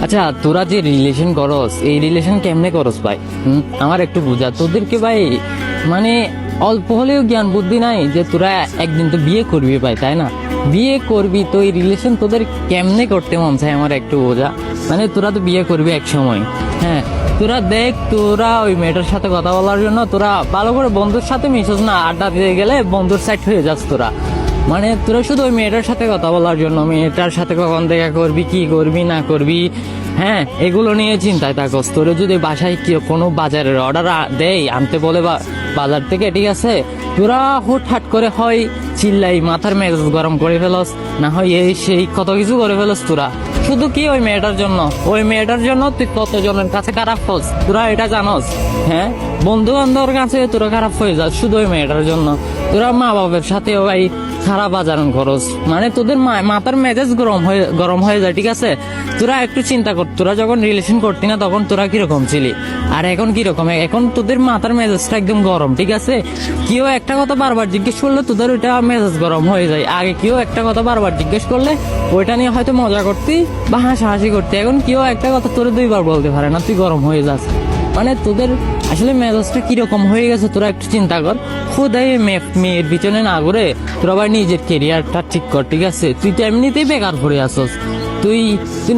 আচ্ছা, তোরা যে রিলেশন করস, এই রিলেশন কেমনে করস ভাই? আমার একটু বুঝা। তোদেরকে ভাই মানে অল্প হলেও জ্ঞান বুদ্ধি নাই যে তোরা একদিন তো বিয়ে করবি ভাই, তাই না? বিয়ে করবি তো এই রিলেশন তোদের কেমনে করতে মন চায় আমার একটু বোঝা। মানে তোরা তো বিয়ে করবি এক সময়, হ্যাঁ। তোরা দেখ, তোরা ওই মেয়েটার সাথে কথা বলার জন্য তোরা ভালো করে বন্ধুর সাথে মিশস না, আড্ডা দিয়ে গেলে বন্ধুর সাইড হয়ে যাস তোরা। মানে তোরা শুধু ওই মেয়েটার সাথে কথা বলার জন্য, মেয়েটার সাথে কখন দেখা করবি, কি করবি না করবি, হ্যাঁ, এগুলো নিয়ে চিন্তায় থাকস। তোরা যদি বাসায় কি কোনো বাজারের অর্ডার দেয় আনতে বলে বাজার থেকে, ঠিক আছে, তোরা হুটহাট করে হয় চিল্লাই মাথার মেজাজ গরম করে ফেলস, না হয় এই সেই কত কিছু করে ফেলস তোরা শুধু কি ওই মেয়েটার জন্য। ওই মেয়েটার জন্য তুই কতজনের কাছে খারাপ হস তোরা এটা জানস? হ্যাঁ, বন্ধু বান্ধবের কাছে তোরা খারাপ হয়ে যাস শুধু ওই মেয়েটার জন্য। তোরা মা বাবার সাথে ভাই খারাপ আচরণ করস, মানে তোদের মাথার মেজাজ গরম হয়ে যায়, ঠিক আছে? তোরা একটু চিন্তা কর, তোরা যখন রিলেশন করতি না তখন তোরা কিরকম ছিলি, আর এখন কিরকম? এখন তোদের মাথার মেজাজটা একদম গরম, ঠিক আছে? কেউ একটা কথা বারবার জিজ্ঞেস করলে তোদের ওইটা মেজাজ গরম হয়ে যায়। আগে কেউ একটা কথা বারবার জিজ্ঞেস করলে ওইটা নিয়ে হয়তো মজা করতি বা হাসাহাসি করতি। এখন কেউ একটা কথা তোরে দুইবার বলতে পারে না, তুই গরম হয়ে যাস। মানে তোদের আসলে মেজাজটা কিরকম হয়ে গেছে তোরা একটু চিন্তা কর। খুদাই মেয়ের পিছনে না ঘুরে তোরা আবার নিজের কেরিয়ারটা ঠিক কর, ঠিক আছে? তুই তো এমনিতেই বেকার পড়ে আসস, তুই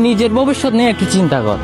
নিজের ভবিষ্যৎ নিয়ে একটু চিন্তা কর।